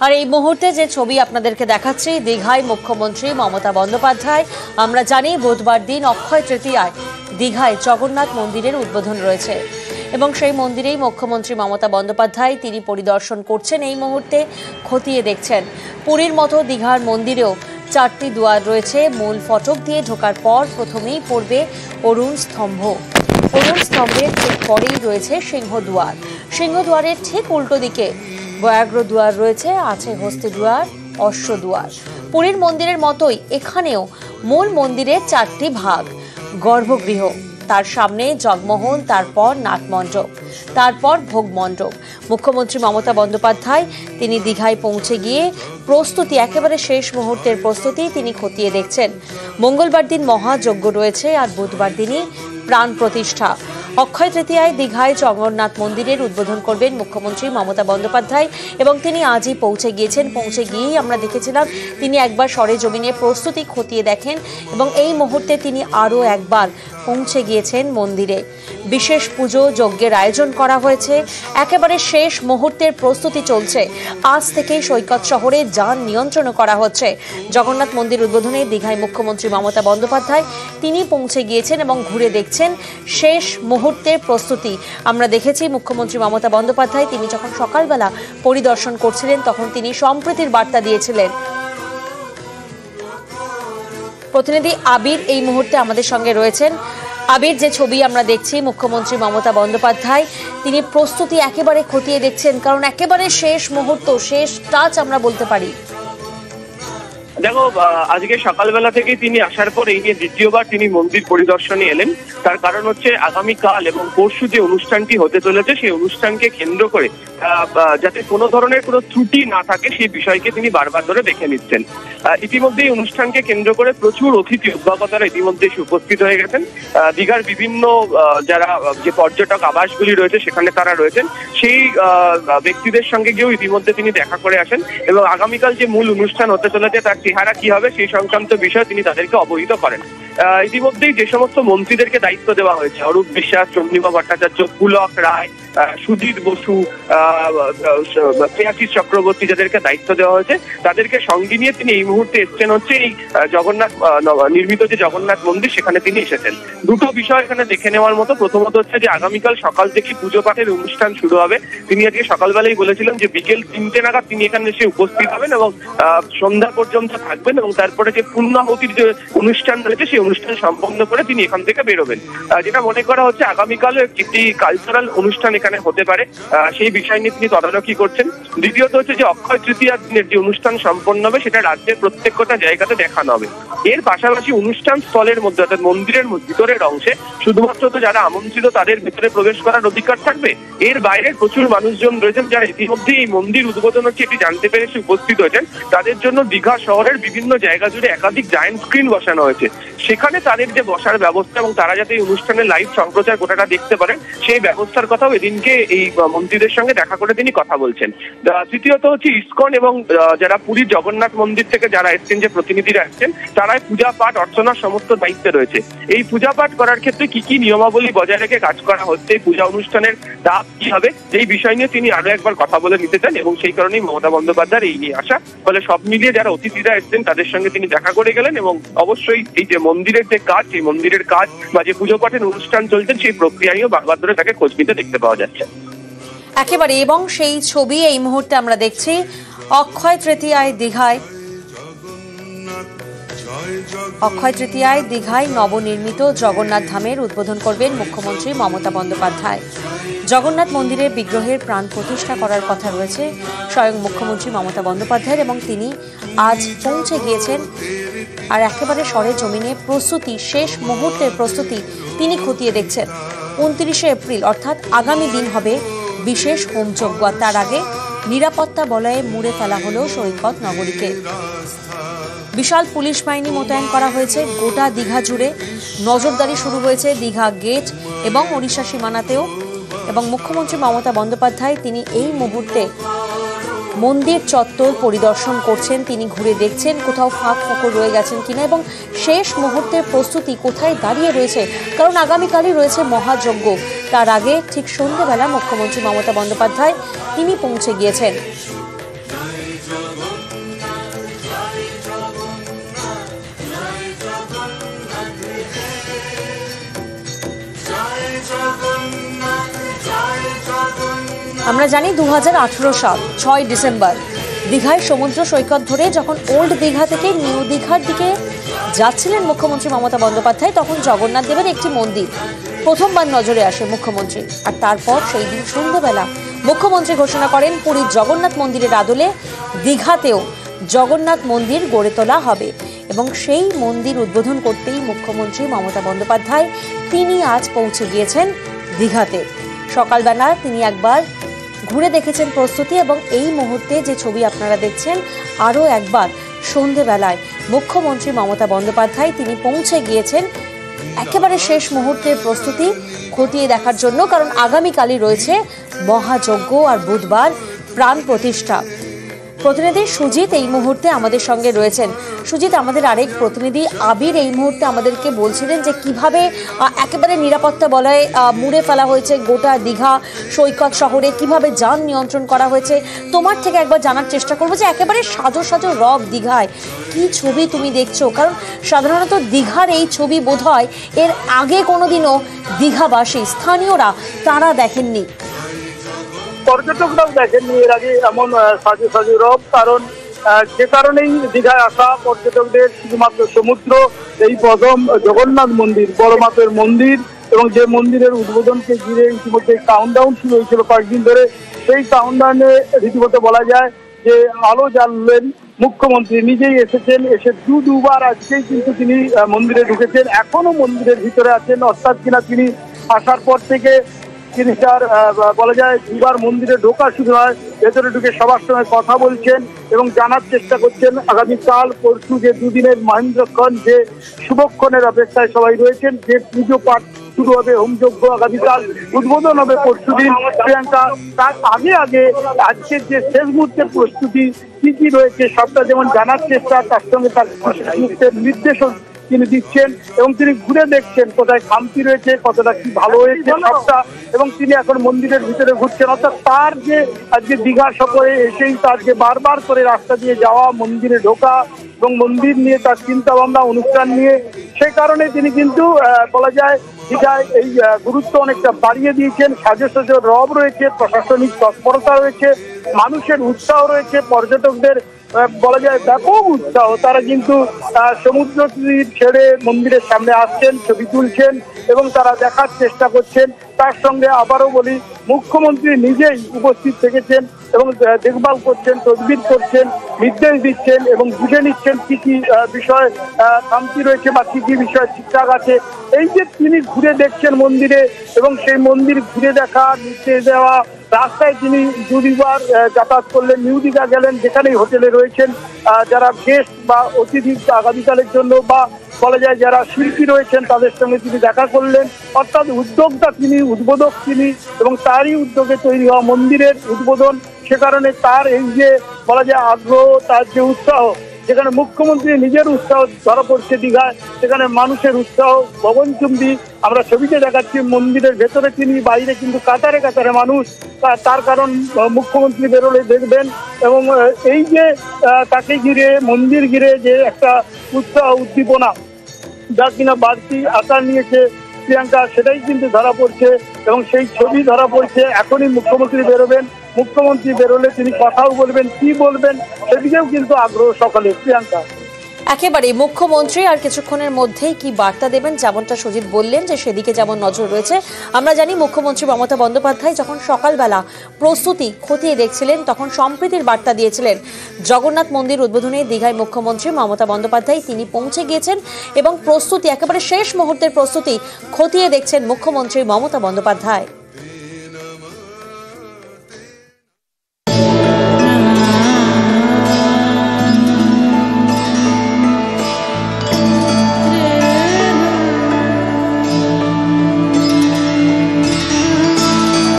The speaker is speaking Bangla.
আর এই মুহূর্তে যে ছবি আপনাদেরকে দেখাচ্ছি, দীঘায় মুখ্যমন্ত্রী মমতা বন্দ্যোপাধ্যায়। আমরা জানি বুধবার দিন অক্ষয় তৃতীয়ায় দীঘায় জগন্নাথ মন্দিরের উদ্বোধন রয়েছে এবং সেই মন্দিরেই মুখ্যমন্ত্রী মমতা বন্দ্যোপাধ্যায় তিনি পরিদর্শন করছেন, এই মুহূর্তে খতিয়ে দেখছেন। পুরীর মতো দীঘার মন্দিরেও 4টি দুয়ার রয়েছে। মূল ফটক দিয়ে ঢোকার পর প্রথমেই পড়বে অরুণ স্তম্ভ। অরুণ স্তম্ভের ঠিক পরেই রয়েছে সিংহদুয়ার। সিংহদুয়ারের ঠিক উল্টো দিকে ব্যাঘ্র দুয়ার রয়েছে, আছে হস্তি দুয়ার, অশ্ব দুয়ার। পুরীর মন্দিরের মতোই এখানেও মূল মন্দিরের 4টি ভাগ। গর্ভগৃহ, তার সামনে জগমোহন, তারপর নাটমণ্ডপ, তারপর ভোগ মণ্ডপ। মুখ্যমন্ত্রী মমতা বন্দ্যোপাধ্যায় তিনি দীঘায় পৌঁছে গিয়ে প্রস্তুতি, একেবারে শেষ মুহূর্তের প্রস্তুতি তিনি খতিয়ে দেখছেন। মঙ্গলবার দিন মহাযজ্ঞ রয়েছে আর বুধবার দিনই প্রাণ প্রতিষ্ঠা। অক্ষয় তৃতীয়ায় দীঘায় জগন্নাথ মন্দিরের উদ্বোধন করবেন মুখ্যমন্ত্রী মমতা বন্দ্যোপাধ্যায় এবং তিনি আজই পৌঁছে গিয়েছেন। পৌঁছে গিয়েই আমরা দেখেছিলাম তিনি একবার সরেজমিনে প্রস্তুতি খতিয়ে দেখেন এবং এই মুহূর্তে তিনি আরও একবার পৌঁছে গিয়েছেন মন্দিরে। বিশেষ পুজো যজ্ঞের আয়োজন করা হয়েছে, একেবারে শেষ মুহূর্তের প্রস্তুতি চলছে। আজ থেকেই সৈকত শহরে যান নিয়ন্ত্রণ করা হচ্ছে। জগন্নাথ মন্দির উদ্বোধনে দীঘায় মুখ্যমন্ত্রী মমতা বন্দ্যোপাধ্যায় তিনি পৌঁছে গিয়েছেন এবং ঘুরে দেখছেন শেষ মুহূর্তের প্রস্তুতি। আমরা দেখেছি মুখ্যমন্ত্রী মমতা বন্দ্যোপাধ্যায় তিনি যখন সকালবেলা পরিদর্শন করছিলেন তখন তিনি সম্প্রীতির বার্তা দিয়েছিলেন। প্রতিনিধি আবির এই মুহূর্তে আমাদের সঙ্গে রয়েছেন। আবির, যে ছবি আমরা দেখছি, মুখ্যমন্ত্রী মমতা বন্দ্যোপাধ্যায় তিনি প্রস্তুতি একেবারে খতিয়ে দেখছেন, কারণ একেবারে শেষ মুহূর্ত, শেষ টাচ আমরা বলতে পারি। দেখো, আজকে সকালবেলা থেকে তিনি আসার পর এই নিয়ে দ্বিতীয়বার তিনি মন্দির পরিদর্শনে এলেন। তার কারণ হচ্ছে আগামীকাল এবং পরশু যে অনুষ্ঠানটি হতে চলেছে সেই অনুষ্ঠানকে কেন্দ্র করে যাতে কোনো ধরনের কোনো ত্রুটি না থাকে সেই বিষয়কে তিনি বারবার ধরে দেখে নিচ্ছেন। ইতিমধ্যে এই অনুষ্ঠানকে কেন্দ্র করে প্রচুর অতিথি অভ্যাগতরা ইতিমধ্যে উপস্থিত হয়ে গেছেন। দীঘার বিভিন্ন যারা যে পর্যটক আবাসগুলি রয়েছে সেখানে তারা রয়েছেন, সেই ব্যক্তিদের সঙ্গে গিয়েও ইতিমধ্যে তিনি দেখা করে আসেন এবং আগামীকাল যে মূল অনুষ্ঠান হতে চলেছে তার চেহারা কি হবে সেই সংক্রান্ত বিষয় তিনি তাদেরকে অবহিত করেন। ইতিমধ্যেই যে সমস্ত মন্ত্রীদেরকে দায়িত্ব দেওয়া হয়েছে, অরূপ বিশ্বাস, চন্দ্রিমা ভট্টাচার্য, পুলক রায়, সুজিত বসু, প্রিয়াশিস চক্রবর্তী যাদেরকে দায়িত্ব দেওয়া হয়েছে তাদেরকে সঙ্গে নিয়ে তিনি এই মুহূর্তে এসছেন হচ্ছে এই জগন্নাথ নির্মিত যে জগন্নাথ মন্দির সেখানে তিনি এসেছেন। দুটো বিষয় এখানে দেখে নেওয়ার মতো। প্রথমত হচ্ছে যে আগামীকাল সকাল থেকে পুজো পাঠের অনুষ্ঠান শুরু হবে। তিনি আজকে সকালবেলায় বলেছিলেন যে বিকেল 3টে নাগাদ তিনি এখানে এসে উপস্থিত হবেন এবং সন্ধ্যা পর্যন্ত থাকবেন এবং তারপরে যে পূর্ণাহুতির যে অনুষ্ঠান রয়েছে সেই অনুষ্ঠান সম্পন্ন করে তিনি এখান থেকে বেরোবেন। যেটা মনে করা হচ্ছে আগামীকালও একটি কালচারাল অনুষ্ঠান এখানে হতে পারে, সেই বিষয় নিয়ে তিনি তদারকি করছেন। দ্বিতীয়ত হচ্ছে যে অক্ষয় তৃতীয়ার দিনের যে অনুষ্ঠান সম্পন্ন হবে সেটা রাজ্যের প্রত্যেকটা জায়গাতে দেখানো হবে। এর পাশাপাশি অনুষ্ঠান স্থলের মধ্যে অর্থাৎ মন্দিরের ভিতরের অংশে শুধুমাত্র তো যারা আমন্ত্রিত তাদের ভিতরে প্রবেশ করার অধিকার থাকবে, এর বাইরে প্রচুর মানুষজন রয়েছেন যারা ইতিমধ্যে এই মন্দির উদ্বোধন হচ্ছে এটি জানতে পেরে উপস্থিত হয়েছেন। তাদের জন্য দীঘা শহরের বিভিন্ন জায়গা জুড়ে একাধিক জায়ান্ট স্ক্রিন বসানো হয়েছে, সেখানে তাদের যে বসার ব্যবস্থা এবং তারা যাতে এই অনুষ্ঠানের লাইভ সম্প্রচার গোটাটা দেখতে পারেন সেই ব্যবস্থার কথাও এদিনকে এই মন্ত্রীদের সঙ্গে দেখা করে তিনি কথা বলছেন। তৃতীয়ত হচ্ছে ইসকন এবং যারা পুরীর জগন্নাথ মন্দির থেকে যারা এসছেন, যে প্রতিনিধিরা এসছেন, তারাই পূজা পাঠ অর্চনার সমস্ত দায়িত্বে রয়েছে। এই পূজা পাঠ করার ক্ষেত্রে কি কি নিয়মাবলী বজায় রেখে কাজ করা হচ্ছে, পূজা অনুষ্ঠানের দাপ কি হবে এই বিষয় নিয়ে তিনি আরো একবার কথা বলে নিতে চান এবং সেই কারণেই মমতা বন্দ্যোপাধ্যায়ের এই নিয়ে আসা। ফলে সব মিলিয়ে যারা অতিথিরা এসছেন তাদের সঙ্গে তিনি দেখা করে গেলেন এবং অবশ্যই এই যে মন্দিরের যে কাজ, সেই মন্দিরের কাজ বা যে পুজো পাঠের অনুষ্ঠান চলছেন সেই প্রক্রিয়া নিয়েও বারবার ধরে তাকে খোঁজ নিতে দেখতে পাওয়া যাচ্ছে একেবারে। এবং সেই ছবি এই মুহূর্তে আমরা দেখছি অক্ষয় তৃতীয়ায় দীঘায় নবনির্মিত জগন্নাথ ধামের উদ্বোধন করবেন মুখ্যমন্ত্রী মমতা বন্দ্যোপাধ্যায়। জগন্নাথ মন্দিরের বিগ্রহের প্রাণ প্রতিষ্ঠা করার কথা রয়েছে স্বয়ং মুখ্যমন্ত্রী মমতা বন্দ্যোপাধ্যায়ের এবং তিনি আজ পৌঁছে গিয়েছেন আর একেবারে সরেজমিনে প্রস্তুতি, শেষ মুহূর্তের প্রস্তুতি তিনি খতিয়ে দেখছেন। 29শে এপ্রিল অর্থাৎ আগামী দিন হবে বিশেষ হোমযজ্ঞ। তার আগে নিরাপত্তা বলয়ে মুড়ে ফেলা হলো সৈকত নগরীকে। বিশাল পুলিশ বাহিনী মোতায়েন করা হয়েছে গোটা দীঘা জুড়ে। নজরদারি শুরু হয়েছে দীঘা গেট এবং ওড়িশা সীমানাতেও। এবং মুখ্যমন্ত্রী মমতা বন্দ্যোপাধ্যায় তিনি এই মুহূর্তে মন্দির চত্বর পরিদর্শন করছেন, তিনি ঘুরে দেখছেন কোথাও ফাঁক ফোকর রয়ে গেছেন কিনা এবং শেষ মুহূর্তের প্রস্তুতি কোথায় দাঁড়িয়ে রয়েছে, কারণ আগামীকালই রয়েছে মহাযজ্ঞ। তার আগে ঠিক সন্ধ্যেবেলা মুখ্যমন্ত্রী মমতা বন্দ্যোপাধ্যায় তিনি পৌঁছে গিয়েছেন। আমরা জানি 2018 সাল 6 ডিসেম্বর দীঘায় সমুদ্র সৈকত ধরে যখন ওল্ড দীঘা থেকে নিউ দীঘার দিকে যাচ্ছিলেন মুখ্যমন্ত্রী মমতা বন্দ্যোপাধ্যায়, তখন জগন্নাথ দেবের একটি মন্দির প্রথমবার নজরে আসে মুখ্যমন্ত্রী। আর তারপর সেই দিন সন্ধ্যেবেলা মুখ্যমন্ত্রী ঘোষণা করেন পুরীর জগন্নাথ মন্দিরের আদলে দীঘাতেও জগন্নাথ মন্দির গড়ে তোলা হবে। এবং সেই মন্দির উদ্বোধন করতেই মুখ্যমন্ত্রী মমতা বন্দ্যোপাধ্যায় তিনি আজ পৌঁছে গিয়েছেন দীঘাতে। সকালবেলা তিনি একবার ঘুরে দেখেছেন প্রস্তুতি, এবং এই মুহূর্তে যে ছবি আপনারা দেখছেন আরও একবার সন্ধেবেলায় মুখ্যমন্ত্রী মমতা বন্দ্যোপাধ্যায় তিনি পৌঁছে গিয়েছেন একেবারে শেষ মুহূর্তের প্রস্তুতি খতিয়ে দেখার জন্য, কারণ আগামীকালই রয়েছে মহাযজ্ঞ আর বুধবার প্রাণ প্রতিষ্ঠা। প্রতিনিধি সুজিত এই মুহূর্তে আমাদের সঙ্গে রয়েছেন। সুজিত, আমাদের আরেক প্রতিনিধি আবির এই মুহূর্তে আমাদেরকে বলছিলেন যে কিভাবে একেবারে নিরাপত্তা বলয়ে মুড়ে ফেলা হয়েছে গোটা দীঘা সৈকত শহরে, কিভাবে যান নিয়ন্ত্রণ করা হয়েছে। তোমার থেকে একবার জানার চেষ্টা করবো যে একেবারে সাজো সাজো রব দীঘায় কি ছবি তুমি দেখছো, কারণ সাধারণত দীঘার এই ছবি বোধহয় এর আগে কোনোদিনও দীঘাবাসী স্থানীয়রা তারা দেখেননি। পর্যটকরাও দেখেননি এর আগে এমন সাজু সাজু রব, কারণ যে কারণেই দীঘায় আসা পর্যটকদের শুধুমাত্র সমুদ্র, এই প্রথম জগন্নাথ মন্দির, বড় মাপের মন্দির, এবং যে মন্দিরের উদ্বোধনকে ঘিরে ইতিমধ্যে কাউন্টডাউন শুরু হয়েছিল কয়েকদিন ধরে, সেই কাউন্টডাউনে রীতিমতো বলা যায় যে আলো জ্বাললেন মুখ্যমন্ত্রী। নিজেই এসেছেন, এসে দুবার আজকেই কিন্তু তিনি মন্দিরে ঢুকেছেন, এখনো মন্দিরের ভিতরে আছেন, অর্থাৎ কিনা তিনি আসার পর থেকে তিনি তার বলা যায় দুবার মন্দিরে ঢোকা শুরু হয়, ভেতরে ঢুকে সবার সঙ্গে কথা বলছেন এবং জানার চেষ্টা করছেন আগামীকাল পরশু যে দুদিনের মহেন্দ্রক্ষণ, যে শুভক্ষণের অপেক্ষায় সবাই রয়েছেন, যে পুজো পাঠ শুরু হবে, হোমযজ্ঞ আগামীকাল, উদ্বোধন হবে পরশুদিন। প্রিয়াঙ্কা, তার আগে আজকের যে শেষ মুহূর্তের প্রস্তুতি কি কি রয়েছে সবটা যেমন জানার চেষ্টা, তার সঙ্গে তার নির্দেশন তিনি দিচ্ছেন এবং তিনি ঘুরে দেখছেন কোথায় খামতি রয়েছে, কতটা কি ভালো হয়েছে সবটা, এবং তিনি এখন মন্দিরের ভিতরে ঘুরছেন। অর্থাৎ তার যে আজকে দীঘা সফরে এসেই তার যে বারবার করে রাস্তা দিয়ে যাওয়া, মন্দিরে ঢোকা এবং মন্দির নিয়ে তার চিন্তা ভাবনা, অনুষ্ঠান নিয়ে, সেই কারণে তিনি কিন্তু বলা যায় দীঘায় এই গুরুত্ব অনেকটা বাড়িয়ে দিয়েছেন। সাজো সাজো রব রয়েছে, প্রশাসনিক তৎপরতা রয়েছে, মানুষের উৎসাহ রয়েছে, পর্যটকদের বলা যায় ব্যাপক উৎসাহ। তারা কিন্তু সমুদ্র তীর ছেড়ে মন্দিরের সামনে আসছেন, ছবি তুলছেন এবং তারা দেখার চেষ্টা করছেন। তার সঙ্গে আবারও বলি, মুখ্যমন্ত্রী নিজেই উপস্থিত থেকেছেন এবং দেখভাল করছেন, তদবির করছেন, নির্দেশ দিচ্ছেন এবং বুঝে নিচ্ছেন কি কি বিষয় খামতি রয়েছে বা কি কি বিষয় ঠিকঠাক আছে। এই যে তিনি ঘুরে দেখছেন মন্দিরে এবং সেই মন্দির ঘুরে দেখা, নির্দেশ দেওয়া, রাস্তায় তিনি দুবার যাতায়াত করলেন, নিউ দীঘা গেলেন, যেখানেই হোটেলে রয়েছেন যারা গেস্ট বা অতিথি আগামীকালের জন্য বা বলা যায় যারা শিল্পী রয়েছেন তাদের সঙ্গে তিনি দেখা করলেন। অর্থাৎ উদ্যোক্তা তিনি, উদ্বোধক তিনি, এবং তারই উদ্যোগে তৈরি হওয়া মন্দিরের উদ্বোধন। সে কারণে তার এই যে বলা যায় আগ্রহ, তার যে উৎসাহ, যেখানে মুখ্যমন্ত্রী নিজের উৎসাহ ধরা পড়ছে দীঘায়, সেখানে মানুষের উৎসাহ গগনচুম্বী। আমরা ছবিতে দেখাচ্ছি মন্দিরের ভেতরে তিনি, বাইরে কিন্তু কাতারে কাতারে মানুষ। তার কারণ মুখ্যমন্ত্রী বেরোলে দেখবেন এবং এই যে তাকে ঘিরে, মন্দির ঘিরে যে একটা উৎসাহ উদ্দীপনা যা কিনা বাড়তি আকার নিয়েছে প্রিয়াঙ্কা, সেটাই কিন্তু ধরা পড়ছে এবং সেই ছবি ধরা পড়ছে। এখনই মুখ্যমন্ত্রী বেরোবেন, মুখ্যমন্ত্রী বেরোলে তিনি কথাও বলবেন, কি বলবেন সেদিকেও কিন্তু আগ্রহ সকালে। প্রিয়াঙ্কা, একেবারে মুখ্যমন্ত্রী আর কিছুক্ষণের মধ্যেই কি বার্তা দেবেন, যেমনটা সুজিত বললেন যে সেদিকে যেমন নজর রয়েছে। আমরা জানি মুখ্যমন্ত্রী মমতা বন্দ্যোপাধ্যায় যখন সকালবেলা প্রস্তুতি খতিয়ে দেখছিলেন তখন সম্প্রীতির বার্তা দিয়েছিলেন। জগন্নাথ মন্দির উদ্বোধনে দীঘায় মুখ্যমন্ত্রী মমতা বন্দ্যোপাধ্যায় তিনি পৌঁছে গিয়েছেন এবং প্রস্তুতি একেবারে শেষ মুহূর্তের প্রস্তুতি খতিয়ে দেখছেন মুখ্যমন্ত্রী মমতা বন্দ্যোপাধ্যায়।